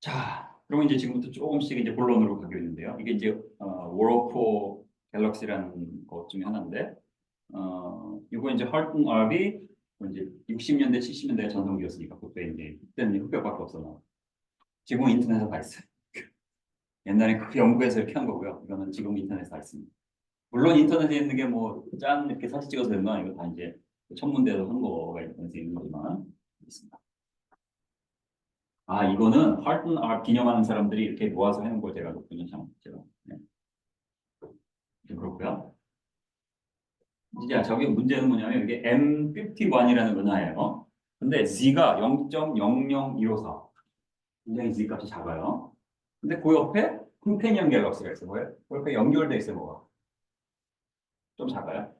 자, 그러면 이제 지금부터 조금씩 이제 본론으로 가겠는데요. 이게 이제 워로포 갤럭시라는 것 중에 하나인데, 이거 이제 할튼 R이 이제 60년대, 70년대 전성기였으니까 그때 이제 그때는 흑백밖에 없었나. 지금 인터넷에 다 있어요. 옛날에 그 영국에서 이렇게 한 거고요. 이거는 지금 인터넷에 다 있습니다. 물론 인터넷에 있는 게 뭐 짠 이렇게 사진 찍어서 된 건 아니고 다 이제 천문대에서 한 거가 인터넷에 있는 거지만 있습니다. 아, 이거는 할튼 R 기념하는 사람들이 이렇게 모아서 해놓은 걸 제가 놓고는 참 제가 네. 좀 그렇고요. 이제 저게 문제는 뭐냐면 이게 M51이라는 은하예요. 근데 Z가 0.00154. 굉장히 Z 값이 작아요. 근데 그 옆에 컴패니언 갤럭시가 있어요. 뭐예요? 그 옆에 연결돼 있어요, 뭐가? 좀 작아요.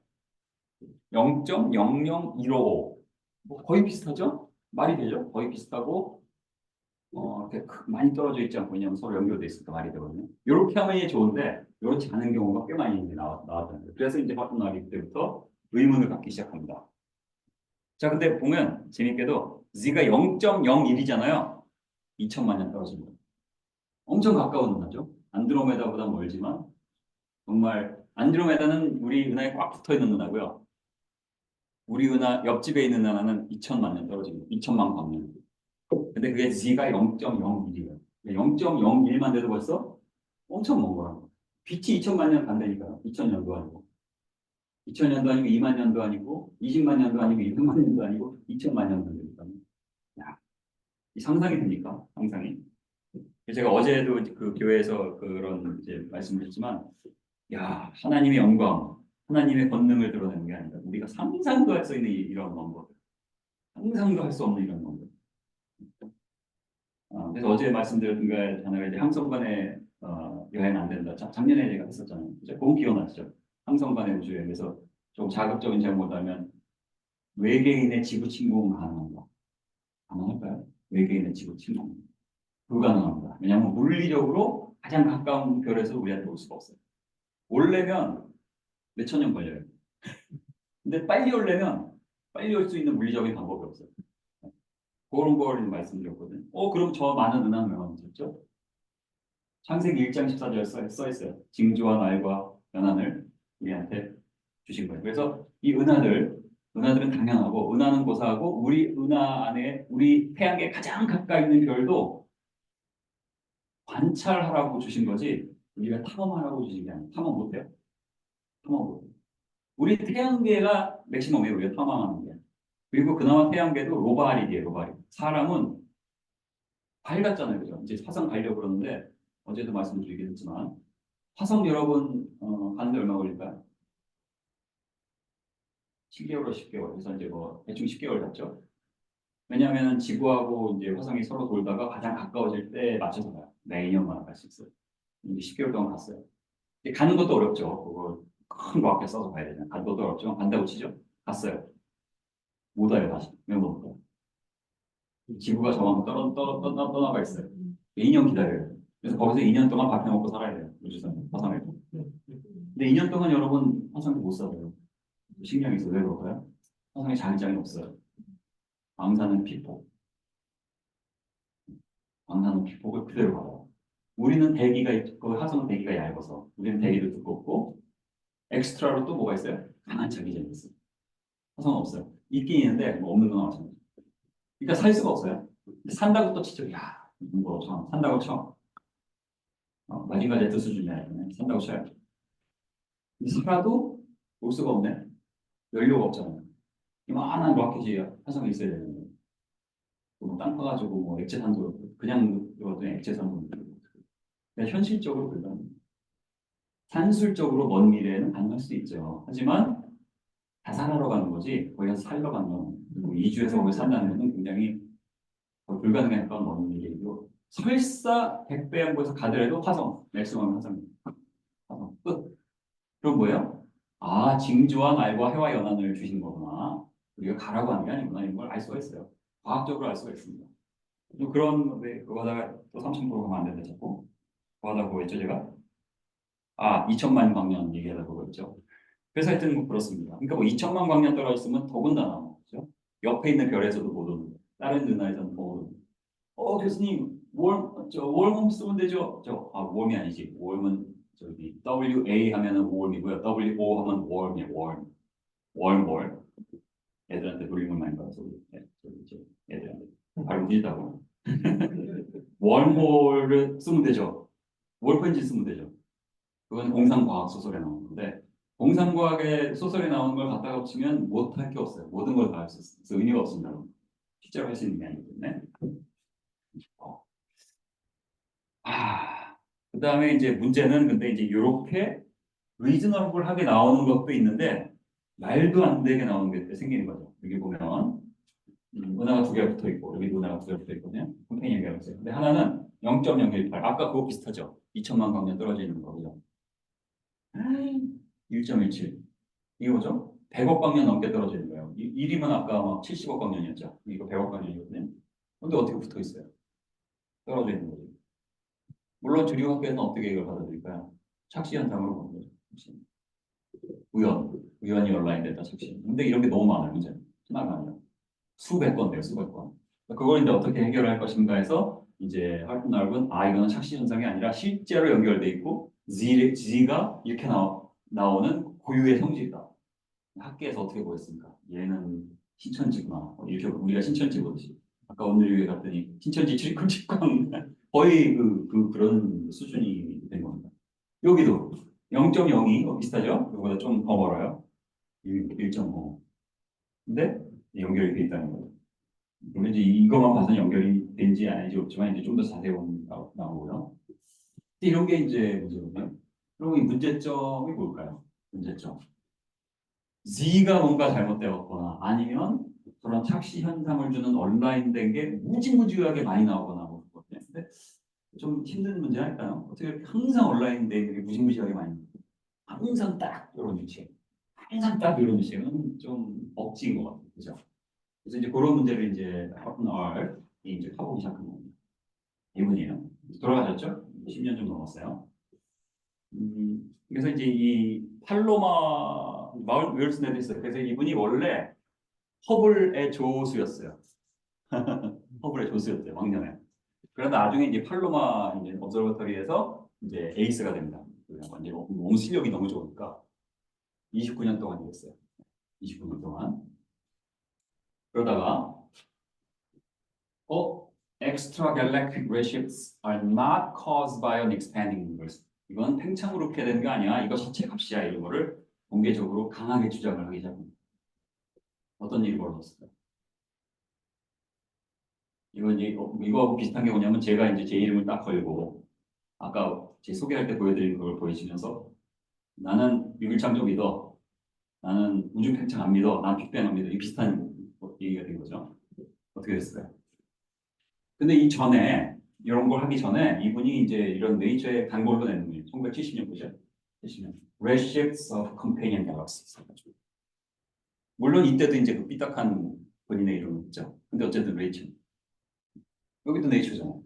0.00155. 뭐 거의 비슷하죠? 말이 되죠? 거의 비슷하고 이렇게 많이 떨어져 있지 않고 왜냐하면 서로 연결돼 있으니까 말이 되거든요. 이렇게 하면 좋은데 이렇지 않은 경우가 꽤 많이 나왔다는 거예요. 그래서 이제 버튼 나리 때부터 의문을 갖기 시작합니다. 자, 근데 보면 재밌게도 Z가 0.01이잖아요. 2천만 년 떨어집니다. 엄청 가까운 은하죠. 안드로메다보다 멀지만 정말 안드로메다는 우리 은하에 꽉 붙어 있는 은하고요. 우리 은하 옆집에 있는 은하는 2천만 년 떨어집니다. 2천만 광년. 근데 그게 Z가 0.01이에요. 0.01만 돼도 벌써 엄청 먼 거라고. 빛이 2천만 년 간다니까요. 2천년도 아니고. 2천년도 아니고 2만 년도 아니고 20만 년도 아니고 200만 년도 아니고 2천만 년도 되니까. 야, 이 상상이 됩니까? 상상이. 제가 어제도 그 교회에서 그런 이제 말씀드렸지만, 야, 하나님의 영광, 하나님의 권능을 드러내는 게 아니라 우리가 상상도 할 수 있는 이런 원법, 상상도 할 수 없는 이런 원법. 그래서 어제 말씀드렸던 게 하나가 이제 항성간에 여행 안 된다. 작년에 제가 했었잖아요. 이제 그거 기억나시죠? 항성간의 우주여행에서 좀 자극적인 제목보다면 외계인의 지구 침공은 가능한가? 가능할까요? 외계인의 지구 침공. 불가능합니다. 왜냐하면 물리적으로 가장 가까운 별에서 우리한테 올 수가 없어요. 오려면 몇천 년 걸려요. 근데 빨리 오려면 빨리 올 수 있는 물리적인 방법이 없어요. 그런 걸 말씀드렸거든요. 그럼 저 많은 은하는 언제죠? 창세기 1장 14절 써 있어요. 징조와 날과 연한을 우리한테 주신 거예요. 그래서 이 은하들은 당연하고 은하는 고사하고 우리 은하 안에 우리 태양계 가장 가까이 있는 별도 관찰하라고 주신 거지 우리가 탐험하라고 주신 게 아니에요. 탐험 못해요. 탐험 못해요. 우리 태양계가 맥시멈이에요. 우리가 탐험하는 게. 그리고 그나마 태양계도 로바리디에요. 로바리. 사람은 밝았잖아요. 그죠? 이제 화성 가려고 그러는데 어제도 말씀드리긴 했지만 화성 여러분 가는데 얼마 걸릴까요? 7개월로 10개월. 그래서 이제 뭐 대충 10개월 갔죠. 왜냐하면 지구하고 이제 화성이 서로 돌다가 가장 가까워질 때 맞춰서 가요. 매년만 갈 수 있어요. 이제 10개월 동안 갔어요. 가는 것도 어렵죠. 그거 큰 과학계 써서 가야 되잖아요. 가는 것도 어렵죠. 간다고 치죠. 갔어요. 못 와요 다시. 왜 못 와요? 지구가 저만큼 떠나가 있어요. 2년 기다려요. 그래서 거기서 2년 동안 밥 해먹고 살아야 돼요. 우주선 화성에서. 근데 2년 동안 여러분 화성에서 못 살아요. 신경이 있어요. 왜 그럴까요? 화성에 자기장이 없어요. 방사능 피폭. 방사능 피폭을 그대로 받아요. 우리는 대기가 있고 화성은 대기가 얇아서 우리는 대기도 두껍고 엑스트라로 또 뭐가 있어요? 강한 자기장이 있어요. 화성은 없어요. 있긴 있는데 뭐 없는 건 마찬가지. 그러니까 살 수가 없어요. 산다고 또 치죠. 야, 뭐 산다고 쳐. 마징가 제트 수준이야. 산다고 쳐요. 살아도 올 수가 없네. 연료가 없잖아요. 이만한 로켓이 화성에 있어야 되는데 뭐땅 파가지고 뭐 액체산소 그냥 이것도 액체산소. 현실적으로 불가능. 산술적으로 먼 미래에는 가능할 수 있죠. 하지만 자살하러 가는 거지 거기 가서 살러 가는 건 이주해서 거기 산다는 것은 굉장히 불가능한 먼 미래이고 설사 백배양보에서 가더라도 화성 맥시멈 화성 끝. 그럼 뭐예요? 아, 징조와 날과 해와 연한을 주신 거구나. 우리가 가라고 하는 게 아니구나. 이런 걸 알 수가 있어요. 과학적으로 알 수가 있습니다. 또 그런, 왜, 그거 하다가 또 3,000% 가면 안 된다, 자꾸. 그거 하다가 뭐 했죠, 제가? 2천만 광년 얘기하다 보고 있죠. 그래서 하여튼 뭐 그렇습니다. 그러니까 뭐 2천만 광년 떨어졌으면 더군다나, 그죠? 옆에 있는 별에서도 못 오는, 다른 은하에서는 못 오는. 교수님, 웜 쓰면 되죠. 웜이 아니지. 웜은 저기 WA 하면은 웜이고요. WO 하면 웜이에요. 월. 애들한테 놀림을 많이 받아서 이제 애들한테 발음 길다고. 웜홀을 쓰면 되죠. 월펜지 쓰면 되죠. 그건 공상과학 소설에 나오는 건데 공상과학의 소설에 나오는 걸 갖다가 붙이면 못할 게 없어요. 모든 걸 다 할 수 있어요. 그래서 의미가 없습니다. 실제로 할 수 있는 게 아니기 때문에. 어. 그 다음에 이제 문제는 근데 이제 이렇게 리즈너블하게 나오는 것도 있는데 말도 안 되게 나오는 게 생기는 거죠. 여기 보면 은하가 두 개가 붙어 있고 여기도 은하가 두 개가 붙어 있거든요. 컴페니 얘기하고 있어요. 근데 하나는 0.018 아까 그거 비슷하죠. 2천만 광년 떨어져 있는 거죠. 1.17 이게 뭐죠? 100억 광년 넘게 떨어져 있는 거예요. 1이면 아까 막 70억 광년이었죠. 이거 100억 광년이거든요. 근데 어떻게 붙어 있어요? 떨어져 있는 거죠. 물론 주류학계에서는 어떻게 이걸 받아들일까요? 착시 현상으로 보는 거죠. 우연히 온라인됐다 착시. 근데 이런 게 너무 많아요. 문제는 하나가 아니라 수백 건데요, 수백 건. 그걸 이제 어떻게 해결할 것인가 해서 이제 할프날은 이거는 착시 현상이 아니라 실제로 연결돼 있고 Z가 이렇게 나오는 고유의 성질이다. 학계에서 어떻게 보였습니까? 얘는 신천지구나. 이렇게 우리가 신천지 보듯이. 아까 오늘 유에 갔더니 신천지 출입금 직관 거의 그런 수준이 된 겁니다. 여기도 0.02 비슷하죠? 이거보다 좀 더 멀어요. 1.5. 근데 연결이 돼 있다는 거죠. 그러면 이제 이것만 봐서는 연결이 된지 아닌지 없지만 이제 좀 더 자세히 보면 나오고요. 이런 게 이제 문제거든요. 그럼 이 문제점이 뭘까요? 문제점. Z가 뭔가 잘못되었거나 아니면 그런 착시 현상을 주는 온라인된 게 무지무지하게 많이 나오거나 뭐 그렇거든요. 근데 좀 힘든 문제 할까요? 어떻게 이렇게 항상 온라인된 게 무지무지하게 많이 나오고 항상 딱 이런 위치 항상 딱 이런 위치는 좀 억지인 것 같아요. 그죠? 그래서 이제 그런 문제를 이제 R 이제 파보기 시작한 겁니다. 이분이에요. 돌아가셨죠? 10년 좀 넘었어요. 그래서 이제 이 팔로마 마을 윌슨에도 있어요. 그래서 이분이 원래 허블의 조수였어요. 허블의 조수였대요, 왕년에. 그러다 나중에 이제 팔로마 이제 observatory에서 이제 에이스가 됩니다. 완전 너무 실력이 너무 좋으니까 29년 동안 일했어요. 29년 동안. 그러다가 extragalactic redshifts are not caused by an expanding universe. 이건 팽창으로 이렇게 되는 게 아니야. 이거 자체 값이야. 이런 거를 공개적으로 강하게 주장을 하기 시작합니다. 어떤 일이 벌어졌을까요? 이거 비슷한 게 뭐냐면 제가 이제 제 이름을 딱 걸고 아까 제 소개할 때 보여드린 걸 보여주면서 나는 유일창조 믿어. 나는 우주 팽창 안 믿어. 난 빅뱅 안 믿어. 이 비슷한 얘기가 된 거죠. 어떻게 됐을까요? 근데 이 전에 이런 걸 하기 전에 이분이 이제 이런 네이처에 단골로 내는 거예요. 1970년 보죠. 70년. Redshifts of Companion Galaxies. 물론 이때도 이제 그 삐딱한 본인의 이름은 있죠. 근데 어쨌든 레이처. 여기도 네이처잖아요.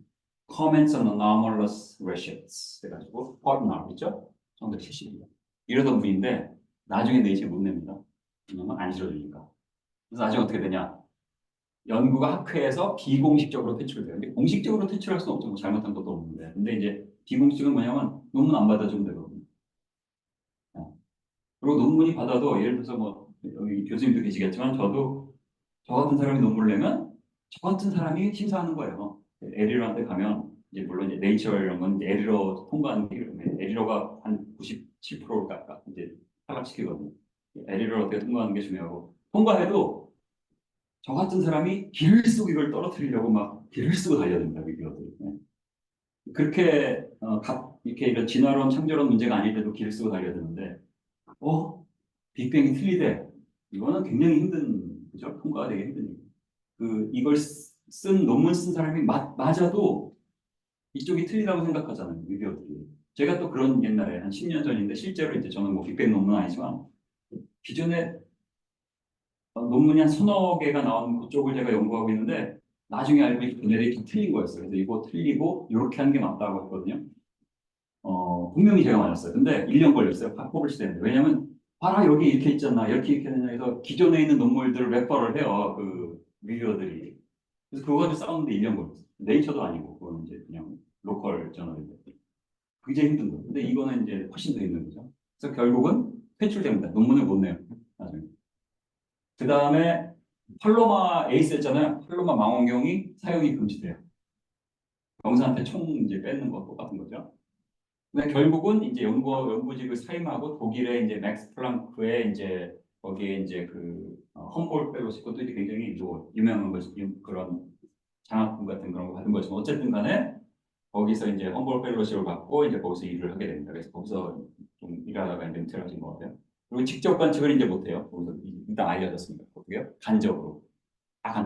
Comments on Anomalous Redshifts 해가지고 퍼트너 있죠? 1970년. 이러던 분인데 나중에 네이처에 못 냅니다. 왜냐면 안 실어주니까. 그래서 나중에 어떻게 되냐? 연구가 학회에서 비공식적으로 퇴출돼요. 근데 공식적으로 퇴출할 수는 없죠. 뭐 잘못한 것도 없는데. 근데 이제 비공식은 뭐냐면 논문 안 받아주면 되거든요. 그리고 논문이 받아도 예를 들어서 뭐 여기 교수님도 계시겠지만 저도 저 같은 사람이 논문을 내면 저 같은 사람이 심사하는 거예요. 에리러한테 가면 이제 물론 이제 네이처 이런 건 에리러 통과하는 게 에리러가 한 97%가 이제 탈락시키거든요. 에리러를 어떻게 통과하는 게 중요하고 통과해도 저 같은 사람이 길을 쓰고 이걸 떨어뜨리려고 막 길을 쓰고 달려듭니다. 이것들. 네. 그렇게 이렇게 이런 진화론, 창조론 문제가 아닐 때도 길을 쓰고 달려드는데, 빅뱅이 틀리대. 이거는 굉장히 힘든, 그죠? 통과가 되게 힘든 일. 이걸 쓴 논문 쓴 사람이 맞아도 이쪽이 틀리다고 생각하잖아요. 리뷰어들이. 제가 또 그런 옛날에 한 10년 전인데 실제로 이제 저는 뭐 빅뱅 논문은 아니지만 기존에 논문이 한 서너 개가 나온 그쪽을 제가 연구하고 있는데 나중에 알고 보니 걔네들이 다 틀린 거였어요. 그래서 이거 틀리고 이렇게 하는 게 맞다고 했거든요. 분명히 제가 맞았어요. 근데 1년 걸렸어요. 퍼블리시 되는데. 왜냐면 봐라 여기 이렇게 있잖아. 이렇게 되냐 해서 기존에 있는 논문들을 레퍼를 해요. 그 리뷰어들이. 그래서 그거 가지고 싸우는데 1년 걸렸어. 네이처도 아니고 그거는 이제 그냥 로컬 저널인데 굉장히 힘든 거예요. 근데 이거는 이제 훨씬 더 힘든 거죠. 그래서 결국은 퇴출됩니다. 논문을 못 내요. 나중에. 그 다음에 팔로마 에이스였잖아요. 팔로마 망원경이 사용이 금지돼요. 병사한테 총 이제 뺏는 거 똑같은 거죠. 근데 결국은 이제 연구직을 사임하고 독일의 이제 맥스 플랑크의 이제 거기에 이제 그 험볼트 펠로시 것도 이제 굉장히 뭐 유명한 것이 그런 장학금 같은 그런 거 받은 거지만 어쨌든 간에 거기서 이제 험볼트 펠로시를 받고 이제 거기서 일을 하게 됩니다. 그래서 거기서 좀 일하다가 이제 은퇴를 하신 것 같아요. 그리고 직접 관측을 이제 못해요. 거기서 일단 알려졌습니다. 어떻게요? 간접으로. 다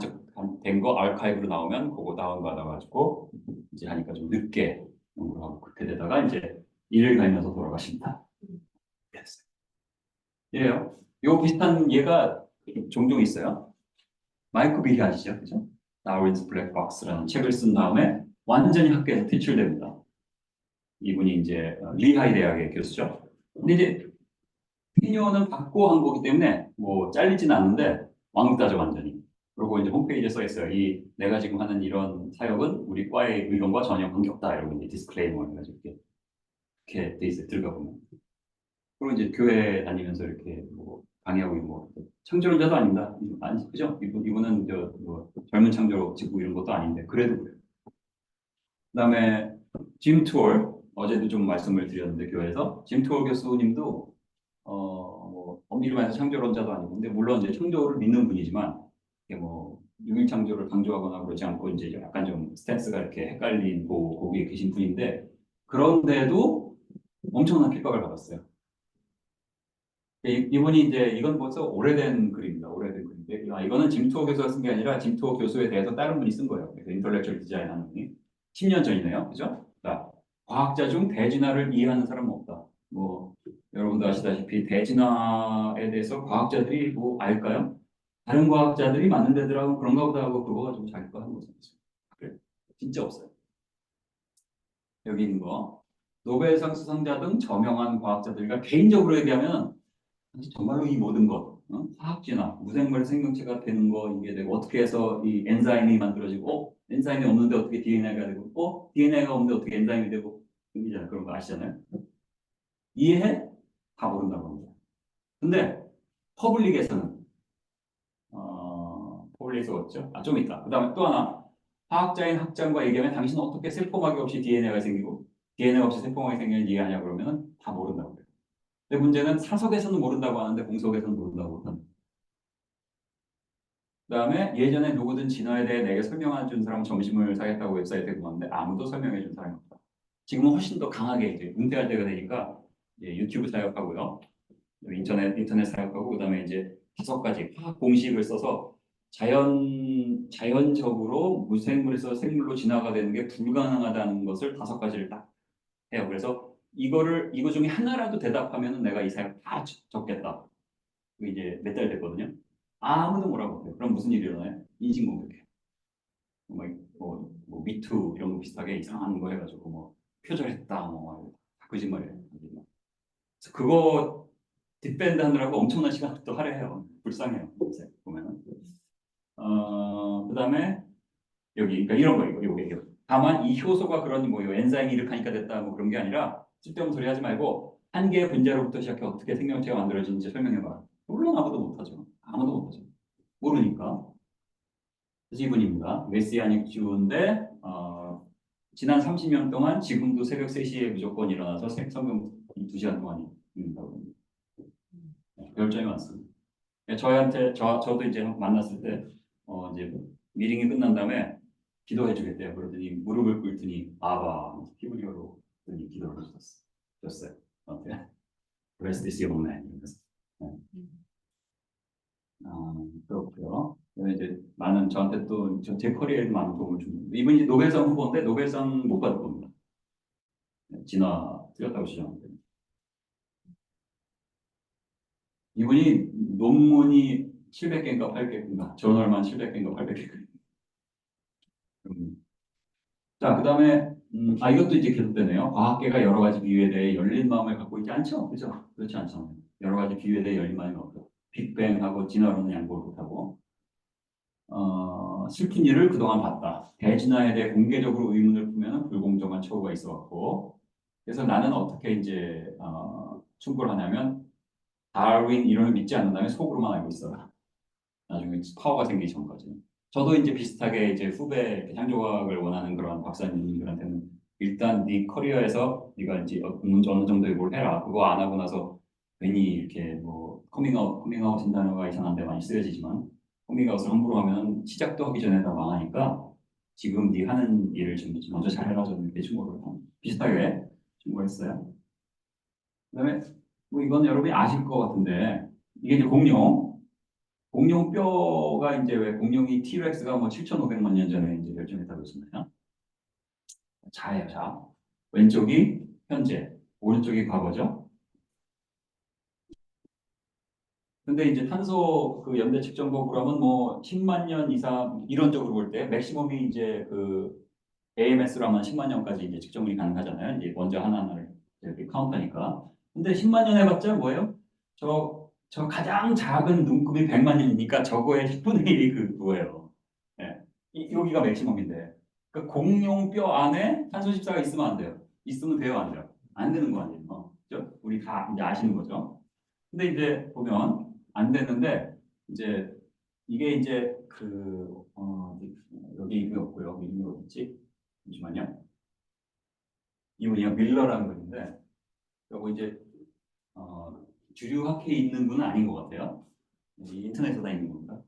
된 거 아카이브로 나오면 그거 다운받아가지고 이제 하니까 좀 늦게 연구를 하고 그렇게 되다가 이제 일을 갈면서 돌아가십니다. 됐어요. 이래요. 요 비슷한 예가 종종 있어요. 마이크 비히 아시죠? 그죠? 다윈스 블랙박스라는 책을 쓴 다음에 완전히 학교에서 퇴출됩니다. 이분이 이제 리하이 대학의 교수죠. 근데 이제 피니어는 받고 한 거기 때문에 뭐 잘리지는 않는데 왕따죠 완전히. 그리고 이제 홈페이지에 써 있어요. 이 내가 지금 하는 이런 사역은 우리 과의 의견과 전혀 관계없다. 이러고 이제 디스클레이머 해가지고 이렇게 돼 있어요. 들어가 보면. 그리고 이제 교회 다니면서 이렇게 뭐 강의하고 뭐 창조론자도 아닙니다. 아니 그죠? 이분은 뭐 젊은 창조 직구 이런 것도 아닌데 그래도 그래요. 그다음에 짐 투얼 어제도 좀 말씀을 드렸는데 교회에서 짐 투얼 교수님도 뭐 엄밀히 말해서 창조론자도 아니고 근데 물론 이제 창조를 믿는 분이지만 이게 뭐 유일 창조를 강조하거나 그러지 않고 이제 약간 좀 스탠스가 이렇게 헷갈린 거기에 계신 분인데 그런데도 엄청난 핍박을 받았어요. 이분이 이제 이건 벌써 오래된 글입니다. 오래된 글인데 이거는 짐투어 교수가 쓴 게 아니라 짐투어 교수에 대해서 다른 분이 쓴 거예요. 그래서 인터렉츄얼 디자인 하는 분이 10년 전이네요. 그죠? 자, 과학자 중 대진화를 이해하는 사람은 없다. 뭐 여러분도 아시다시피 대진화에 대해서 과학자들이 뭐 알까요? 다른 과학자들이 많은 데들하고 그런가 보다 하고 그거 가지고 자기 거 하는 거죠. 그래. 진짜 없어요. 여기 있는 거. 노벨상 수상자 등 저명한 과학자들과 개인적으로 얘기하면 사실 정말로 이 모든 것, 화학진화, 무생물 생명체가 되는 거 이게 되고 어떻게 해서 이 엔자임이 만들어지고, 엔자임이 없는데 어떻게 DNA가 되고, DNA가 없는데 어떻게 엔자임이 되고, 이잖아요. 그런 거 아시잖아요. 이해해? 다 모른다고 합니다. 근데 퍼블릭에서는 퍼블릭에서 어쩌죠? 좀 있다. 그다음에 또 하나 화학자인 학장과 얘기하면 당신은 어떻게 세포막이 없이 DNA가 생기고 DNA 없이 세포막이 생기는 이해하냐 그러면 다 모른다고 그래요. 근데 문제는 사석에서는 모른다고 하는데 공석에서는 모른다고 합니다. 그다음에 예전에 누구든 진화에 대해 내게 설명해 준 사람 점심을 사겠다고 웹사이트에 보는데 아무도 설명해 준 사람이 없다. 지금은 훨씬 더 강하게 이제 은퇴할 때가 되니까 이제 유튜브 사역하고요. 인터넷 사역하고 그다음에 이제 5가지 화학 공식을 써서 자연적으로 무생물에서 생물로 진화가 되는 게 불가능하다는 것을 5가지를 딱 해요. 그래서 이거 중에 하나라도 대답하면 내가 이 사역 다 적겠다. 그게 이제 몇 달 됐거든요. 아무도 뭐라고 못해요. 그럼 무슨 일이 일어나요? 인신공격해. 뭐, 미투 이런 거 비슷하게 이상한 거 해가지고 뭐 표절했다 뭐 거짓말이에요. 그래서 그거 뒷밴드 하느라고 엄청난 시간을 또 할애해요. 불쌍해요. 보면은. 그다음에 여기 그러니까 이런 거 이거. 다만 이 효소가 그런 뭐 엔자임이 이렇게 하니까 됐다 뭐 그런 게 아니라 쓸데없는 소리 하지 말고 한 개의 분자로부터 시작해 어떻게 생명체가 만들어지는지 설명해봐. 물론 아무도 못하죠. 아무도 못하죠. 모르니까. 지분입니다. 메시아닉 주인데 지난 30년 동안 지금도 새벽 3시에 무조건 일어나서 성경 2시간 동안 읽는다고 합니다. 별점이 많습니다. 저도 이제 만났을 때 이제 미팅이 끝난 다음에 기도해 주겠대요. 그러더니 무릎을 꿇더니 아바 히브리어로 기도를 해줬어요. 어때요? Bless this young man. 그렇고요. 이제 많은 저한테 또 제 커리어에 많은 도움을 줍니다. 이분이 노벨상 후보인데 노벨상 못 받을 겁니다. 진화 틀렸다고 주장합니다. 이분이 논문이 700개인가 800개인가 저널만 700개인가 800개인가. 자, 그 다음에 이것도 이제 계속되네요. 과학계가 여러 가지 비유에 대해 열린 마음을 갖고 있지 않죠? 그죠? 그렇지 않죠. 여러 가지 비유에 대해 열린 마음이 없고 빅뱅하고 진화론은 양보를 못하고 슬픈 일을 그동안 봤다. 대진화에 대해 공개적으로 의문을 품면 불공정한 처우가 있어왔고, 그래서 나는 어떻게 이제 충고를 하냐면 다윈 이론을 믿지 않는다면 속으로만 알고 있어라. 나중에 파워가 생기기 전까지. 저도 이제 비슷하게 이제 후배 향조각을 원하는 그런 박사님들한테는 일단 네 커리어에서 네가 이제 어느 정도의 뭘 해라. 그거 안 하고 나서 괜히 이렇게 뭐 커밍아웃인 단어가 이상한데 많이 쓰여지지만 커밍아웃을 함부로 하면 시작도 하기 전에 다 망하니까 지금 네 하는 일을 좀 먼저 잘해라. 저는 이렇게 충고를 비슷하게 충고했어요. 그다음에 뭐 이건 여러분이 아실 것 같은데 이게 이제 공룡뼈가 이제 왜 공룡이 T렉스가 뭐 7,500만 년 전에 이제 멸종했다고 했잖아요. 자예요, 자. 왼쪽이 현재, 오른쪽이 과거죠. 근데 이제 탄소 그 연대 측정법 그러면 뭐 10만 년 이상 이론적으로 볼 때 맥시멈이 이제 그 AMS로 하면 10만 년까지 이제 측정이 가능하잖아요. 이제 먼저 하나하나를 이렇게 카운트하니까. 근데 10만 년 해봤자 뭐예요? 저 가장 작은 눈금이 100만 년이니까 저거의 10분의 1이 그거예요. 예. 여기가 맥시멈인데. 그 공룡 뼈 안에 탄소 14가 있으면 안 돼요. 있으면 돼요, 안 돼요? 안 되는 거 아니에요. 그죠? 우리 다 이제 아시는 거죠. 근데 이제 보면 안 되는데 이제 이게 이제 여기 이름이 없고요. 여기 이름이 어딨지? 잠시만요. 이분이 밀러라는 분인데, 그리고 이제 어, 주류 학회에 있는 분은 아닌 것 같아요. 인터넷에 다 있는 겁니다.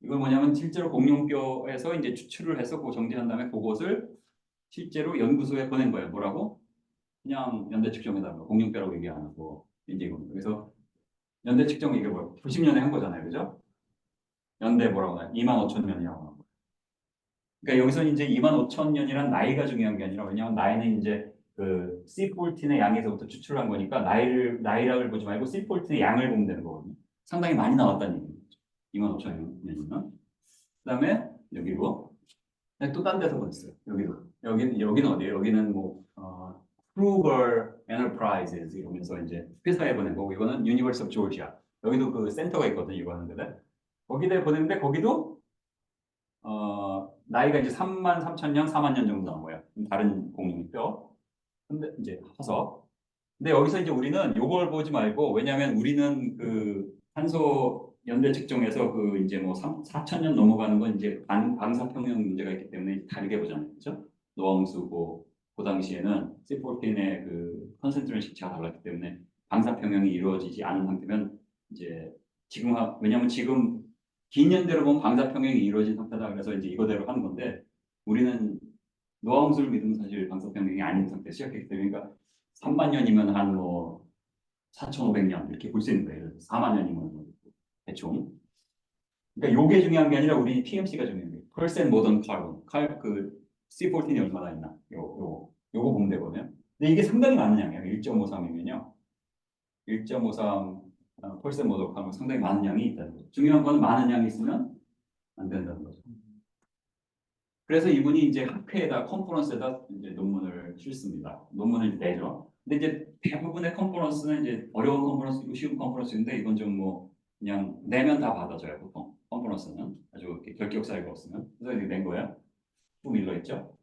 이건 뭐냐면 실제로 공룡뼈에서 이제 추출을 해서 그 정제한 다음에 그것을 실제로 연구소에 보낸 거예요. 뭐라고? 그냥 연대 측정해달라고 공룡뼈라고 얘기 안 하고 이제 이겁니다. 그래서 연대 측정 이게 뭐 90년에 한 거잖아요, 그죠? 연대 뭐라고 하나? 2만 5천 년이라고 하는 거. 그러니까 여기서 이제 2만 5천 년이란 나이가 중요한 게 아니라 왜냐하면 나이는 이제 그 C14의 양에서부터 추출한 거니까 나이락을 보지 말고 C14의 양을 보면 되는 거거든요. 상당히 많이 나왔다는 얘기죠. 2만 5천 년이면. 그다음에 여기고 또 딴 데서 보냈어요. 여기는 어디예요? 여기는 뭐 Kruger Enterprises 이러면서 이제 회사에 보낸 거고 이거는 University of Georgia. 여기도 그 센터가 있거든요. 이거 하는데 거기에 보냈는데 거기도 나이가 이제 3만 3천 년, 4만 년 정도 나온 거예요. 다른 공룡뼈. 근데 이제 화석. 근데 여기서 이제 우리는 요걸 보지 말고 왜냐하면 우리는 그 탄소 연대 측정에서 그 이제 뭐 4천 년 넘어가는 건 이제 방사평형 문제가 있기 때문에 다르게 보잖아요. 그렇죠? 노원수고 그 당시에는 C14의 그 컨센트레이션 식차가 달랐기 때문에 방사평형이 이루어지지 않은 상태면 이제 왜냐하면 지금 긴 연대로 보면 방사평형이 이루어진 상태다. 그래서 이제 이거대로 하는 건데 우리는 노화홍수를 믿으면 사실 방사평형이 아닌 상태에서 시작했기 때문에 그러니까 3만 년이면 한 뭐 4,500년 이렇게 볼 수 있는 거예요. 4만 년이면 뭐 대충. 그러니까 요게 중요한 게 아니라 우리 PMC가 중요한 거예요. Percent Modern Carbon. 그 C14이 얼마나 있나. 요거 보면 되거든요. 근데 이게 상당히 많은 양이에요. 1.53이면요. 1.53 Percent Modern Carbon 상당히 많은 양이 있다는 거죠. 중요한 건 많은 양이 있으면 안 된다는 거죠. 그래서 이분이 이제 학회에다 컨퍼런스에다 이제 논문을 실습니다. 논문을 내죠. 근데 이제 대부분의 컨퍼런스는 이제 어려운 컨퍼런스이고 쉬운 컨퍼런스인데 이건 좀 뭐 그냥 내면 다 받아줘요 보통 컨퍼런스는 아주 이렇게 결격 사유가 없으면 그래서 이렇게 낸 거예요. 또 밀러 있죠.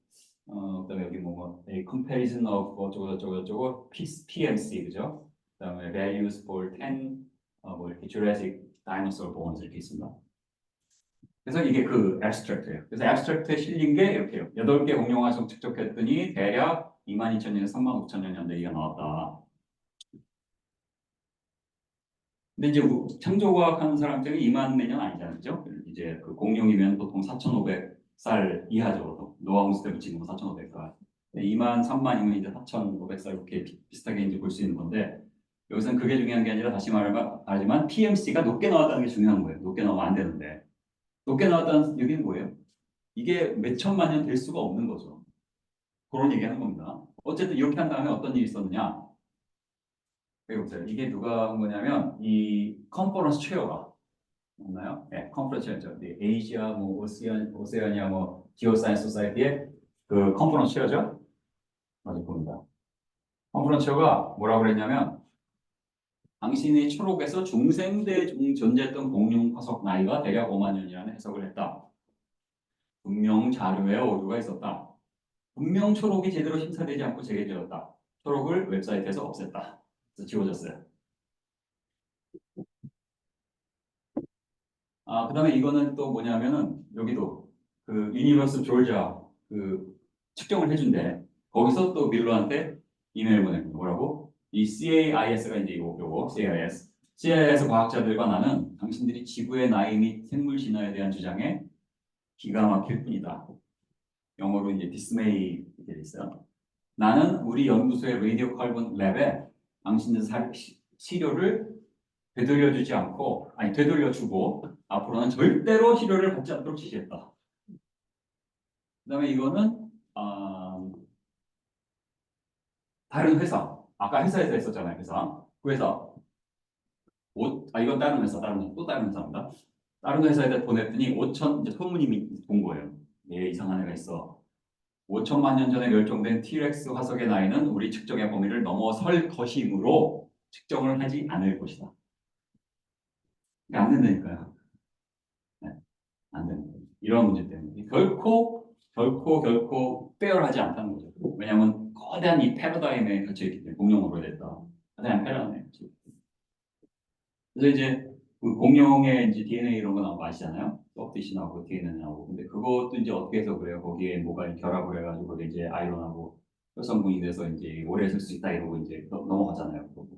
그다음에 여기 뭐 a comparison of 어쩌고 PMC 그죠? 그다음에 values for 10 뭐 이렇게 Jurassic dinosaur bones 이렇게 있습니다. 그래서 이게 그 abstract예요. 그래서 abstract에 실린 게 이렇게요. 8개 공룡 화석 측정했더니 대략 22,000년에서 35,000년 연대기가 나왔다. 근데 이제 창조과학 하는 사람들이 2만 매년 아니잖아요. 그죠? 이제 그 공룡이면 보통 4,500살 이하죠. 노아홍수 때부터 지금 4,500살. 2만, 3만이면 이제 4,500살 이렇게 비슷하게 이제 볼 수 있는 건데 여기서는 그게 중요한 게 아니라 다시 말하지만 PMC가 높게 나왔다는 게 중요한 거예요. 높게 나오면 안 되는데. 높게 나왔다는 얘기는 뭐예요? 이게 몇 천만 년 될 수가 없는 거죠. 그런 얘기 하는 겁니다. 어쨌든 이렇게 한 다음에 어떤 일이 있었느냐? 여기 보세요. 이게 누가 한 거냐면 이 컨퍼런스 체어가 맞나요? 네, 컨퍼런스 체어죠. 에이시아, 뭐 오세아니아, 뭐 지오사이언스 소사이티의 그 컨퍼런스 체어죠. 맞을 겁니다. 컨퍼런스 체어가 뭐라고 그랬냐면 당신의 초록에서 중생대 중 존재했던 공룡 화석 나이가 대략 5만 년이라는 해석을 했다. 분명 자료에 오류가 있었다. 분명 초록이 제대로 심사되지 않고 재개되었다. 초록을 웹사이트에서 없앴다. 그래서 지워졌어요. 그다음에 이거는 또 뭐냐면은 여기도 그 유니버스 조지아 그 측정을 해준대. 거기서 또 밀러한테 이메일 보내는 뭐라고? 이 CAIS가 이제 요거 CAIS. CAIS 과학자들과 나는 당신들이 지구의 나이 및 생물 진화에 대한 주장에 기가 막힐 뿐이다. 영어로 이제 디스메이 이렇게 돼 있어요. 나는 우리 연구소의 라디오 칼본 랩에 당신들 시료를 되돌려주지 않고, 아니, 되돌려주고, 앞으로는 절대로 시료를 받지 않도록 지시했다. 그 다음에 이거는, 다른 회사. 아까 회사에서 했었잖아요, 회사. 그 회사. 이건 다른 회사, 또 다른 회사입니다. 다른 회사에다 보냈더니 5천, 이제 소문이 돈 거예요. 얘 이상한 애가 있어. 5천만 년 전에 멸종된 티렉스 화석의 나이는 우리 측정의 범위를 넘어설 것이므로 측정을 하지 않을 것이다. 안 된다니까요. 네, 안 된다. 이런 문제 때문에 결코 페어하지 않다는 거죠. 왜냐하면 거대한 이 패러다임에 갇혀 있기 때문에 공룡으로 됐다. 거대한 패러다임에. 그래서 이제 그 공룡의 이제 DNA 이런 거 나오고 아시잖아요. 썩듯이 나오고 DNA 나오고. 근데 그것도 이제 어떻게 해서 그래요? 거기에 뭐가 결합을 해가지고 그게 이제 아이론하고 효성분이 돼서 이제 오래 쓸 수 있다 이러고 이제 넘어가잖아요. 근데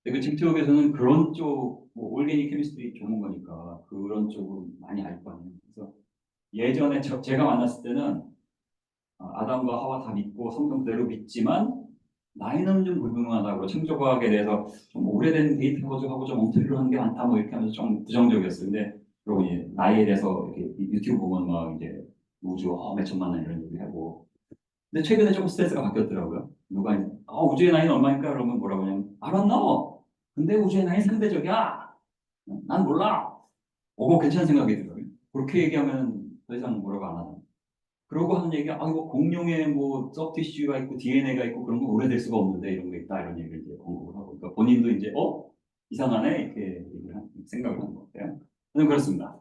그 직트쪽에서는 그런 쪽, 뭐 올게닉 케미스트리 전문가니까 그런 쪽으로 많이 알 거 아니에요. 그래서 예전에 제가 만났을 때는 아담과 하와 다 믿고 성경 그대로 믿지만 나이는 좀 불분명하다고 창조과학에 대해서 좀 오래된 데이터 가지고 좀 엉터리로 한 게 많다 뭐 이렇게 하면서 좀 부정적이었어요. 근데 그러고 이제 나이에 대해서 이렇게 유튜브 보면 막 이제 우주 몇 천만 년 이런 얘기 하고 근데 최근에 조금 스탠스가 바뀌었더라고요. 누가 이제 우주의 나이는 얼마니까 그러면 뭐라고 하냐면 I don't know. 근데 우주의 나이는 상대적이야. 난 몰라. 그거 괜찮은 생각이 들어요. 그렇게 얘기하면 더 이상 뭐라고 안 하잖아. 그러고 하는 얘기가 이거 공룡에 뭐 소프티슈가 있고 DNA가 있고 그런 거 오래될 수가 없는데 이런 거 있다 이런 얘기를 이제 언급을 하고 그러니까 본인도 이제 이상하네 이렇게 얘기를 생각을 하는 것 같아요. 저는 그렇습니다.